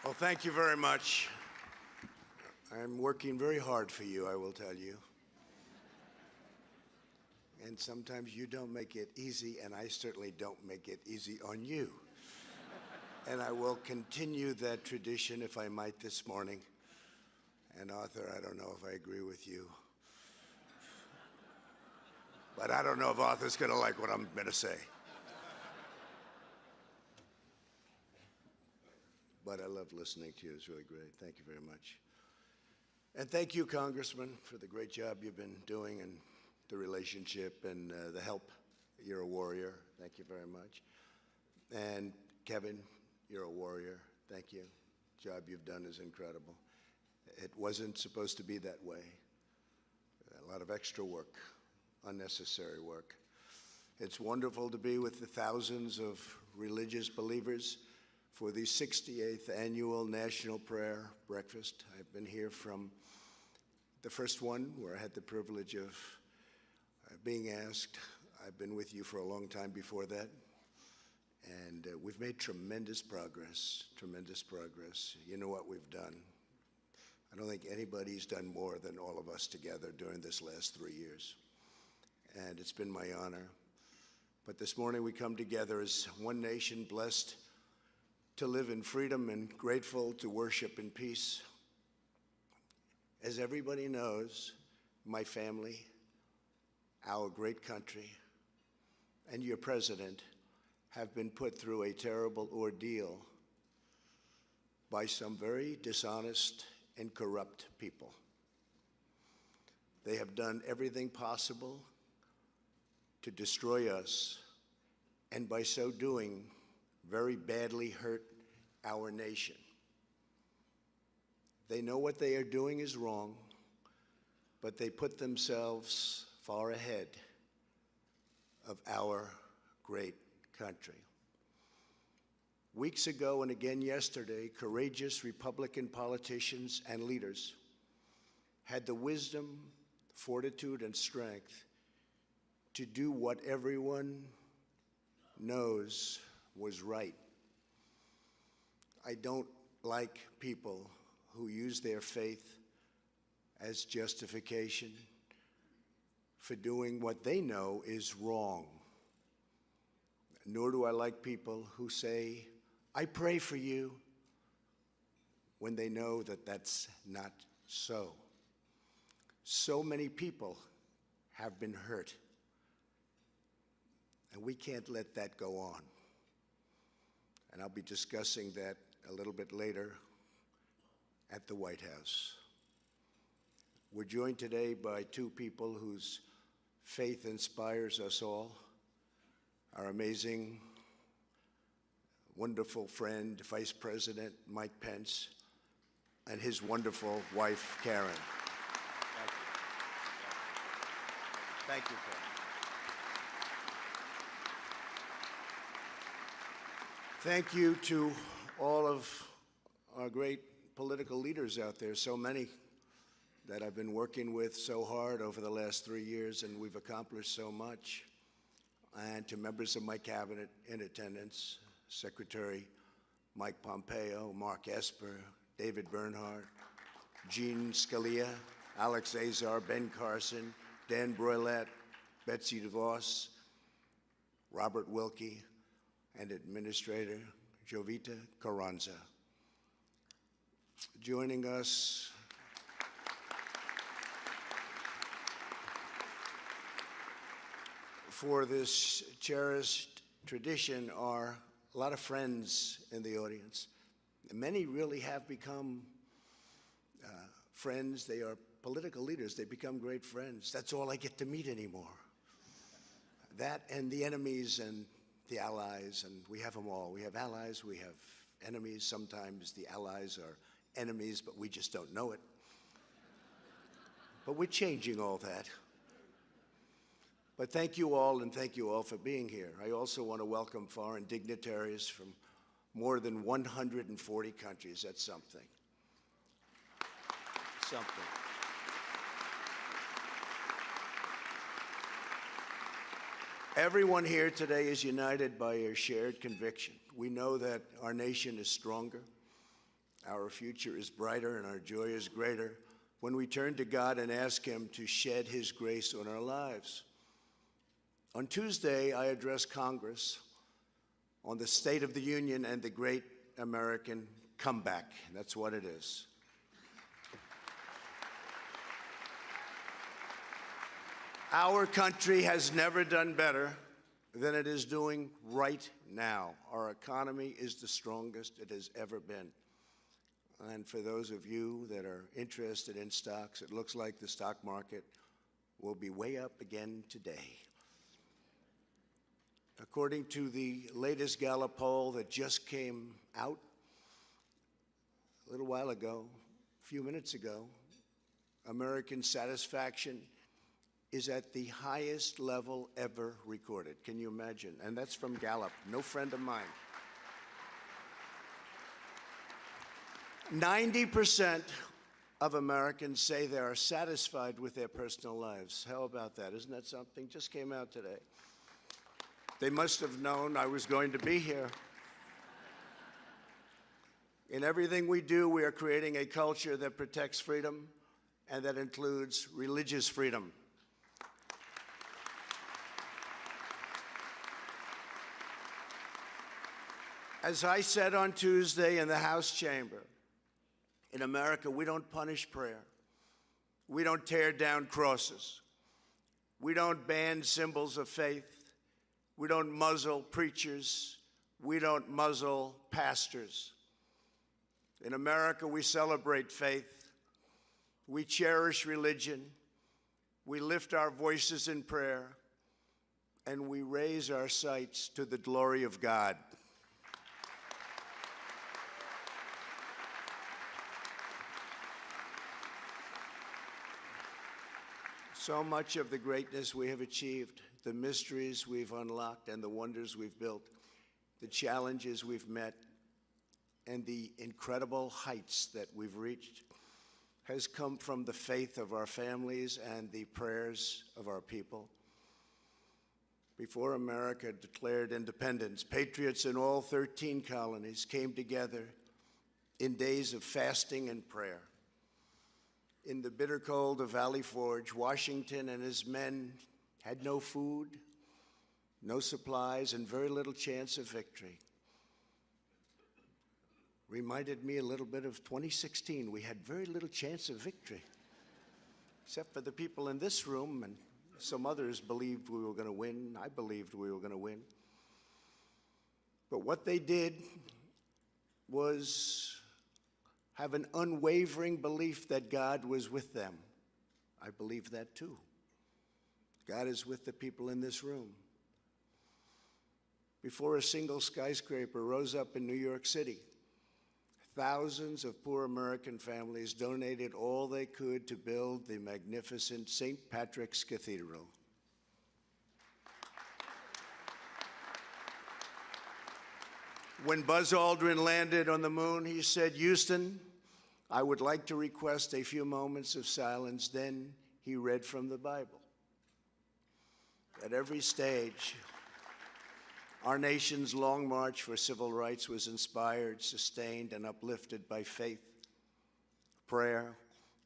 Well, thank you very much. I'm working very hard for you, I will tell you. And sometimes you don't make it easy, and I certainly don't make it easy on you. And I will continue that tradition, if I might, this morning. And Arthur, I don't know if I agree with you. But I don't know if Arthur's going to like what I'm going to say. But I love listening to you. It's really great. Thank you very much. And thank you, Congressman, for the great job you've been doing and the relationship and the help. You're a warrior. Thank you very much. And Kevin, you're a warrior. Thank you. The job you've done is incredible. It wasn't supposed to be that way. A lot of extra work, unnecessary work. It's wonderful to be with the thousands of religious believers for the 68th Annual National Prayer Breakfast. I've been here from the first one, where I had the privilege of being asked. I've been with you for a long time before that. And we've made tremendous progress, tremendous progress. You know what we've done. I don't think anybody's done more than all of us together during this last 3 years. And it's been my honor. But this morning we come together as one nation, blessed to live in freedom and grateful to worship in peace. As everybody knows, my family, our great country, and your president have been put through a terrible ordeal by some very dishonest and corrupt people. They have done everything possible to destroy us, and by so doing, very badly hurt our nation. They know what they are doing is wrong, but they put themselves far ahead of our great country. Weeks ago and again yesterday, courageous Republican politicians and leaders had the wisdom, fortitude, and strength to do what everyone knows was right. I don't like people who use their faith as justification for doing what they know is wrong. Nor do I like people who say, I pray for you, when they know that that's not so. So many people have been hurt, and we can't let that go on. And I'll be discussing that a little bit later at the White House. We're joined today by two people whose faith inspires us all. Our amazing, wonderful friend, Vice President Mike Pence, and his wonderful wife, Karen. Thank you, Karen. Thank you to all of our great political leaders out there, so many that I've been working with so hard over the last 3 years, and we've accomplished so much. And to members of my cabinet in attendance, Secretary Mike Pompeo, Mark Esper, David Bernhardt, Jean Scalia, Alex Azar, Ben Carson, Dan Broilette, Betsy DeVos, Robert Wilkie, and Administrator Jovita Carranza. Joining us for this cherished tradition are a lot of friends in the audience. Many really have become friends. They are political leaders. They become great friends. That's all I get to meet anymore. That and the enemies and the allies, and we have them all. We have allies, we have enemies. Sometimes the allies are enemies, but we just don't know it. But we're changing all that. But thank you all, and thank you all for being here. I also want to welcome foreign dignitaries from more than 140 countries. That's something. Something. Everyone here today is united by a shared conviction. We know that our nation is stronger, Our future is brighter and our joy is greater when we turn to God and ask Him to shed His grace on our lives. On Tuesday, I addressed Congress on the State of the Union and the great American comeback. That's what it is. Our country has never done better than it is doing right now. Our economy is the strongest it has ever been. And for those of you that are interested in stocks, it looks like the stock market will be way up again today. According to the latest Gallup poll that just came out a little while ago, a few minutes ago, American satisfaction is at the highest level ever recorded. Can you imagine? And that's from Gallup, no friend of mine. 90% of Americans say they are satisfied with their personal lives. How about that? Isn't that something? Just came out today. They must have known I was going to be here. In everything we do, we are creating a culture that protects freedom and that includes religious freedom. As I said on Tuesday in the House chamber, in America, we don't punish prayer. We don't tear down crosses. We don't ban symbols of faith. We don't muzzle preachers. We don't muzzle pastors. In America, we celebrate faith. We cherish religion. We lift our voices in prayer. And we raise our sights to the glory of God. So much of the greatness we have achieved, the mysteries we've unlocked and the wonders we've built, the challenges we've met, and the incredible heights that we've reached has come from the faith of our families and the prayers of our people. Before America declared independence, patriots in all 13 colonies came together in days of fasting and prayer. In the bitter cold of Valley Forge, Washington and his men had no food, no supplies, and very little chance of victory. Reminded me a little bit of 2016. We had very little chance of victory, except for the people in this room, and some others believed we were going to win. I believed we were going to win. But what they did was have an unwavering belief that God was with them. I believe that too. God is with the people in this room. Before a single skyscraper rose up in New York City, thousands of poor American families donated all they could to build the magnificent St. Patrick's Cathedral. When Buzz Aldrin landed on the moon, he said, "Houston, I would like to request a few moments of silence." Then he read from the Bible. At every stage, our nation's long march for civil rights was inspired, sustained, and uplifted by faith, prayer,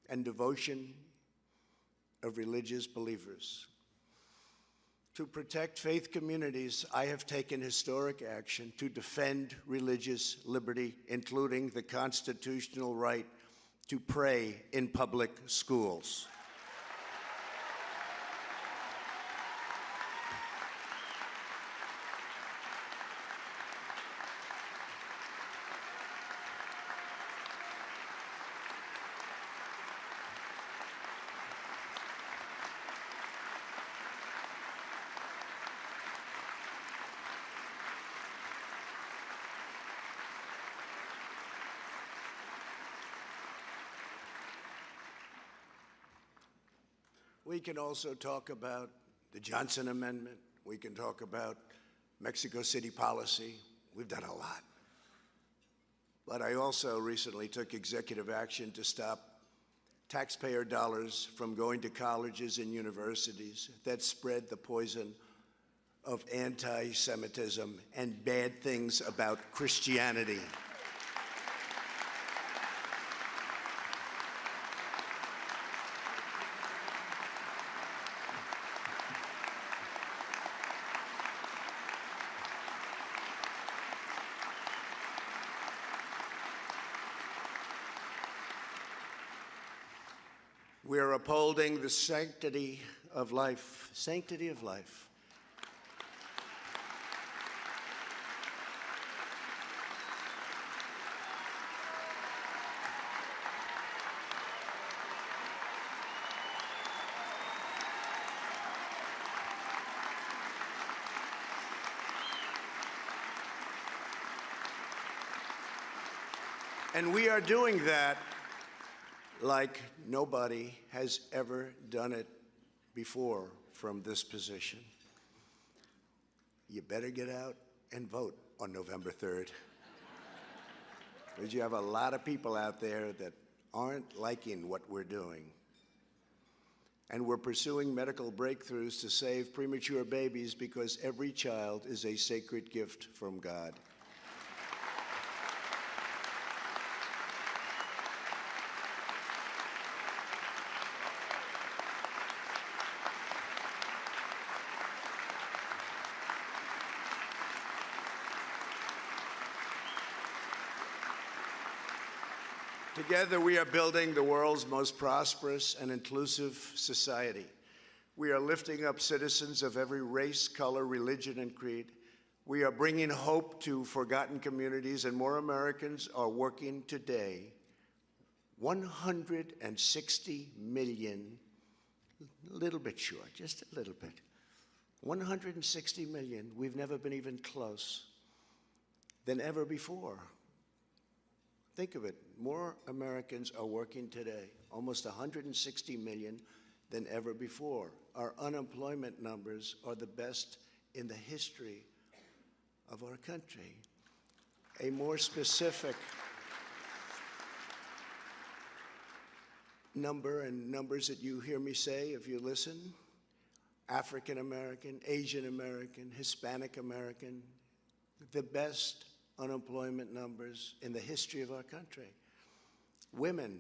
and devotion of religious believers. To protect faith communities, I have taken historic action to defend religious liberty, including the constitutional right to pray in public schools. We can also talk about the Johnson Amendment. We can talk about Mexico City policy. We've done a lot. But I also recently took executive action to stop taxpayer dollars from going to colleges and universities that spread the poison of anti-Semitism and bad things about Christianity. We are upholding the sanctity of life. Sanctity of life. And we are doing that like nobody has ever done it before from this position. You better get out and vote on November 3rd. Because you have a lot of people out there that aren't liking what we're doing. And we're pursuing medical breakthroughs to save premature babies because every child is a sacred gift from God. Together, we are building the world's most prosperous and inclusive society. We are lifting up citizens of every race, color, religion, and creed. We are bringing hope to forgotten communities, and more Americans are working today. 160 million, a little bit short, just a little bit. 160 million, we've never been even close than ever before. Think of it, more Americans are working today, almost 160 million than ever before. Our unemployment numbers are the best in the history of our country. A more specific number, and numbers that you hear me say if you listen: African American, Asian American, Hispanic American, the best unemployment numbers in the history of our country. Women,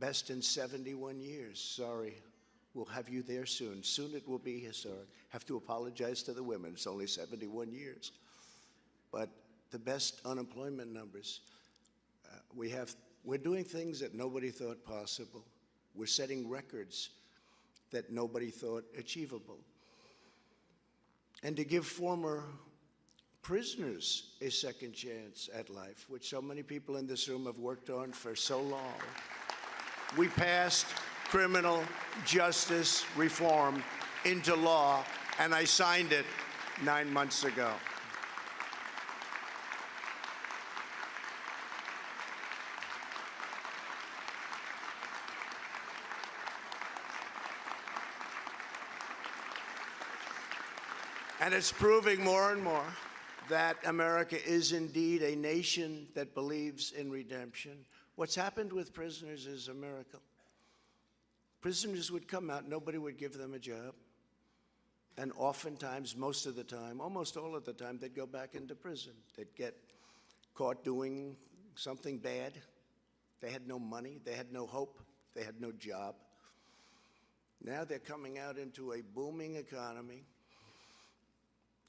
best in 71 years. Sorry, we'll have you there soon. Soon it will be historic. Have to apologize to the women. It's only 71 years. But the best unemployment numbers. We're doing things that nobody thought possible. We're setting records that nobody thought achievable. And to give former prisoners a second chance at life, which so many people in this room have worked on for so long. We passed criminal justice reform into law, and I signed it 9 months ago. And it's proving more and more that America is indeed a nation that believes in redemption. What's happened with prisoners is a miracle. Prisoners would come out, nobody would give them a job. And oftentimes, most of the time, almost all of the time, they'd go back into prison. They'd get caught doing something bad. They had no money, they had no hope, they had no job. Now they're coming out into a booming economy.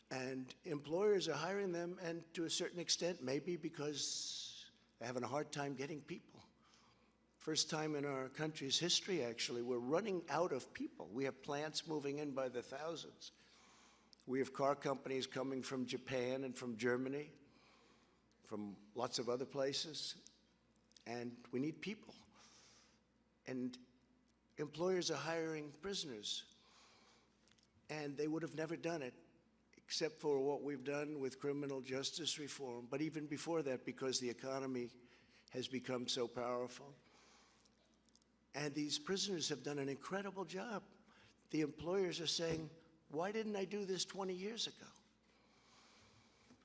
And employers are hiring them, and to a certain extent, maybe because they're having a hard time getting people. First time in our country's history, actually, we're running out of people. We have plants moving in by the thousands. We have car companies coming from Japan and from Germany, from lots of other places, and we need people. And employers are hiring prisoners, and they would have never done it except for what we've done with criminal justice reform, but even before that, because the economy has become so powerful. And these prisoners have done an incredible job. The employers are saying, why didn't I do this 20 years ago?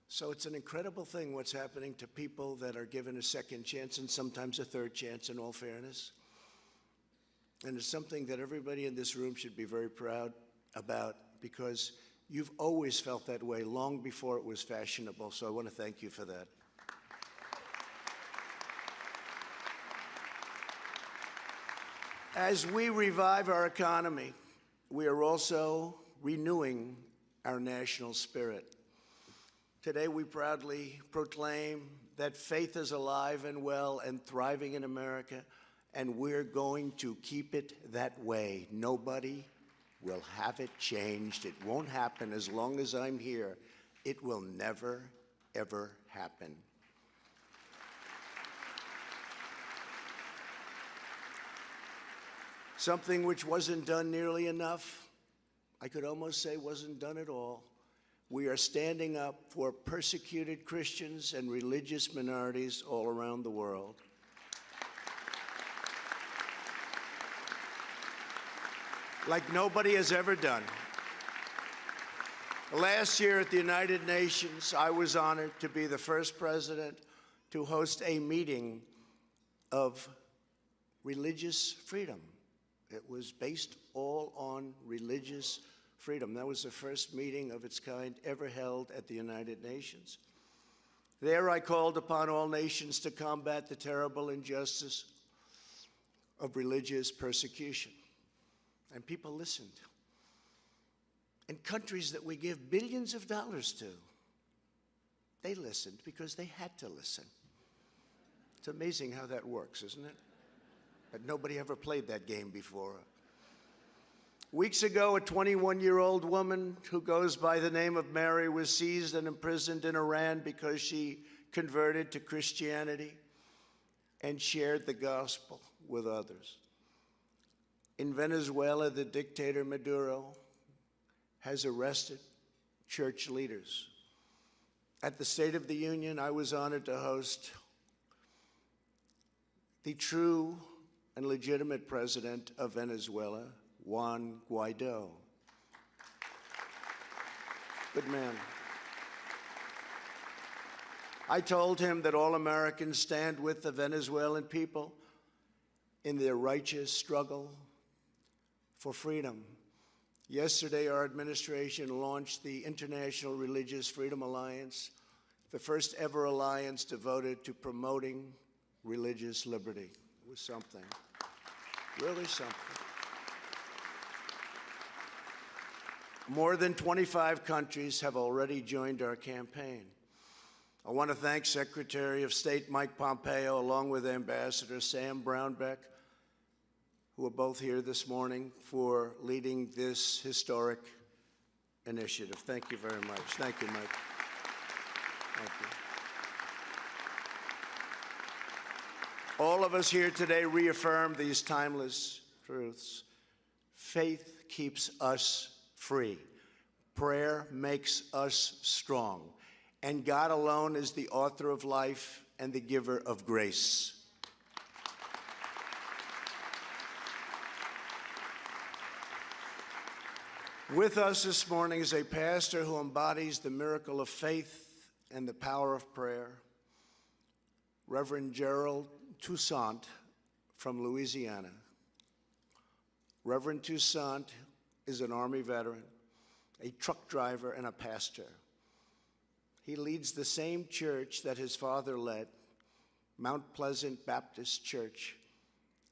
So it's an incredible thing what's happening to people that are given a second chance, and sometimes a third chance, in all fairness. And it's something that everybody in this room should be very proud about, because you've always felt that way long before it was fashionable, so I want to thank you for that. As we revive our economy, we are also renewing our national spirit. Today, we proudly proclaim that faith is alive and well and thriving in America, and we're going to keep it that way. Nobody will have it changed. It won't happen as long as I'm here. It will never, ever happen. Something which wasn't done nearly enough, I could almost say wasn't done at all. We are standing up for persecuted Christians and religious minorities all around the world. Like nobody has ever done. Last year at the United Nations, I was honored to be the first president to host a meeting of religious freedom. It was based all on religious freedom. That was the first meeting of its kind ever held at the United Nations. There I called upon all nations to combat the terrible injustice of religious persecution. And people listened. And countries that we give billions of dollars to, they listened because they had to listen. It's amazing how that works, isn't it? But nobody ever played that game before. Weeks ago, a 21-year-old woman who goes by the name of Mary was seized and imprisoned in Iran because she converted to Christianity and shared the gospel with others. In Venezuela, the dictator Maduro has arrested church leaders. At the State of the Union, I was honored to host the true and legitimate president of Venezuela, Juan Guaido. Good man. I told him that all Americans stand with the Venezuelan people in their righteous struggle for freedom. Yesterday, our administration launched the International Religious Freedom Alliance, the first ever alliance devoted to promoting religious liberty. It was something, really something. More than 25 countries have already joined our campaign. I want to thank Secretary of State Mike Pompeo, along with Ambassador Sam Brownback, who are both here this morning, for leading this historic initiative. Thank you very much. Thank you, Mike. Thank you. All of us here today reaffirm these timeless truths. Faith keeps us free. Prayer makes us strong. And God alone is the author of life and the giver of grace. With us this morning is a pastor who embodies the miracle of faith and the power of prayer, Reverend Gerald Toussaint from Louisiana. Reverend Toussaint is an Army veteran, a truck driver, and a pastor. He leads the same church that his father led, Mount Pleasant Baptist Church,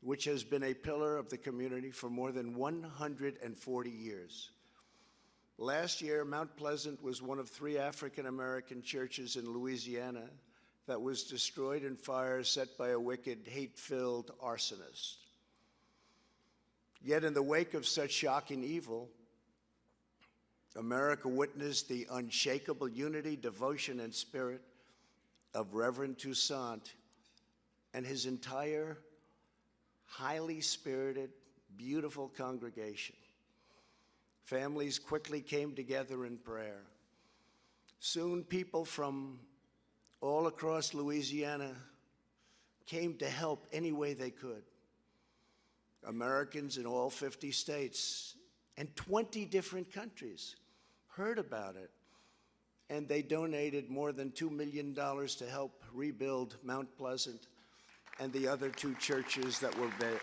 which has been a pillar of the community for more than 140 years. Last year, Mount Pleasant was one of 3 African-American churches in Louisiana that was destroyed in fire set by a wicked, hate-filled arsonist. Yet in the wake of such shocking evil, America witnessed the unshakable unity, devotion, and spirit of Reverend Toussaint and his entire highly spirited, beautiful congregation. Families quickly came together in prayer. Soon, people from all across Louisiana came to help any way they could. Americans in all 50 states and 20 different countries heard about it, and they donated more than $2 million to help rebuild Mount Pleasant and the other 2 churches that were there.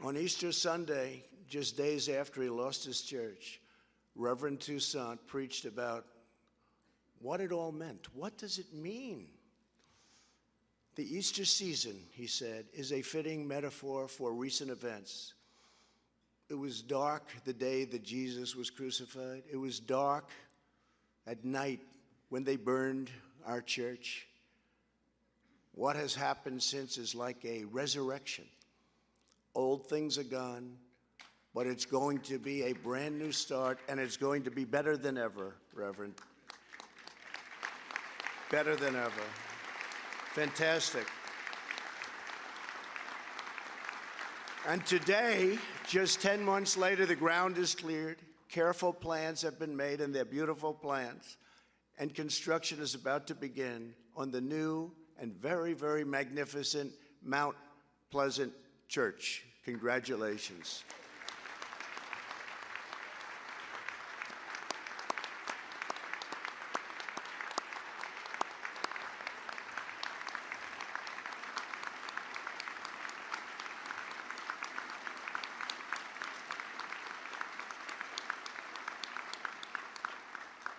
On Easter Sunday, just days after he lost his church, Reverend Toussaint preached about what it all meant. What does it mean? The Easter season, he said, is a fitting metaphor for recent events. It was dark the day that Jesus was crucified. It was dark at night when they burned our church. What has happened since is like a resurrection. Old things are gone, but it's going to be a brand new start, and it's going to be better than ever, Reverend. Better than ever. Fantastic. And today, just 10 months later, the ground is cleared. Careful plans have been made, and they're beautiful plans. And construction is about to begin on the new and very, very magnificent Mount Pleasant Church. Congratulations.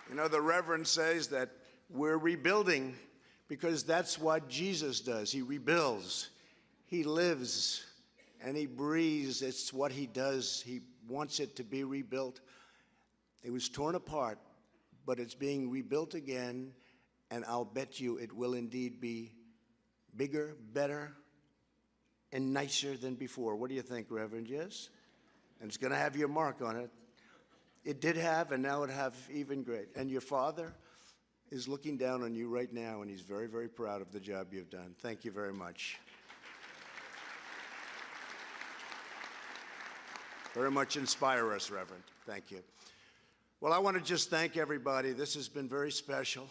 You know, the Reverend says that we're rebuilding because that's what Jesus does. He rebuilds. He lives and he breathes. It's what he does. He wants it to be rebuilt. It was torn apart, but it's being rebuilt again, and I'll bet you it will indeed be bigger, better, and nicer than before. What do you think, Reverend? Yes? And it's going to have your mark on it. It did have, and now it have even great. And your father is looking down on you right now, and he's very, very proud of the job you've done. Thank you very much. Very much inspire us, Reverend. Thank you. Well, I want to just thank everybody. This has been very special.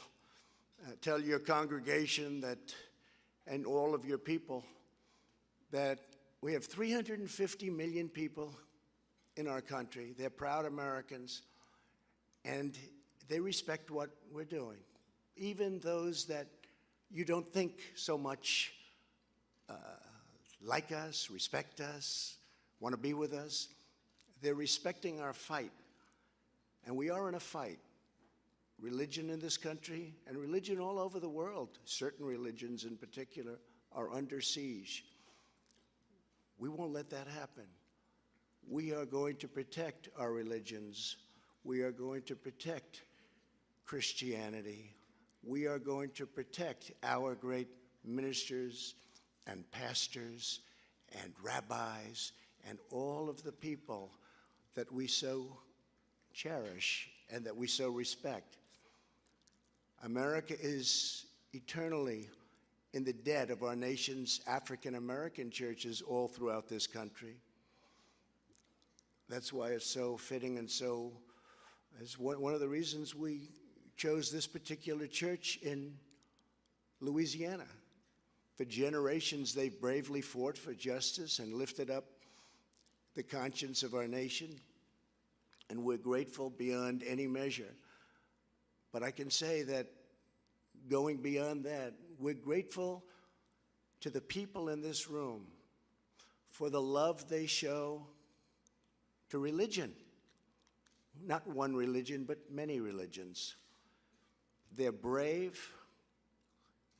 Tell your congregation that, and all of your people, that we have 350 million people in our country. They're proud Americans, and they respect what we're doing. Even those that you don't think so much like us, respect us, want to be with us, they're respecting our fight. And we are in a fight. Religion in this country and religion all over the world, certain religions in particular, are under siege. We won't let that happen. We are going to protect our religions. We are going to protect Christianity. We are going to protect our great ministers and pastors and rabbis and all of the people that we so cherish and that we so respect. America is eternally in the debt of our nation's African-American churches all throughout this country. That's why it's so fitting and so, is one of the reasons we chose this particular church in Louisiana. For generations, they've bravely fought for justice and lifted up the conscience of our nation, and we're grateful beyond any measure. But I can say that going beyond that, we're grateful to the people in this room for the love they show to religion. Not one religion, but many religions. They're brave,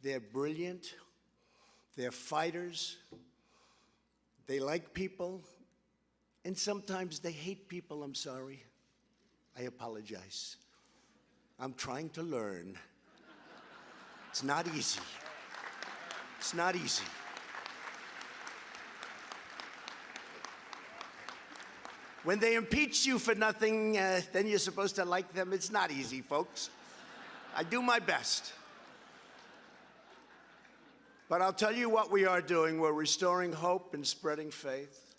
they're brilliant, they're fighters, they like people, and sometimes they hate people. I'm sorry. I apologize. I'm trying to learn. It's not easy. It's not easy. When they impeach you for nothing, then you're supposed to like them. It's not easy, folks. I do my best. But I'll tell you what we are doing. We're restoring hope and spreading faith.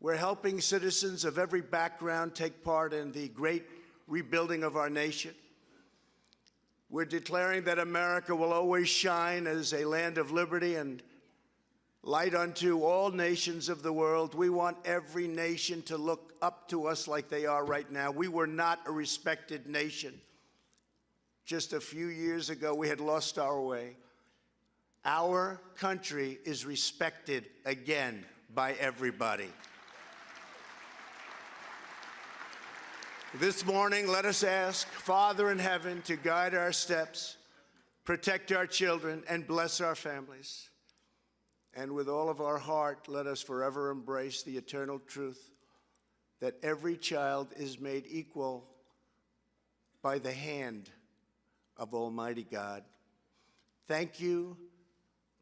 We're helping citizens of every background take part in the great rebuilding of our nation. We're declaring that America will always shine as a land of liberty and light unto all nations of the world. We want every nation to look up to us like they are right now. We were not a respected nation. Just a few years ago, we had lost our way. Our country is respected again by everybody. This morning, let us ask Father in heaven to guide our steps, protect our children, and bless our families. And with all of our heart, let us forever embrace the eternal truth that every child is made equal by the hand of Almighty God. Thank you,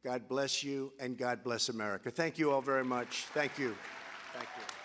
God bless you, and God bless America. Thank you all very much. Thank you. Thank you.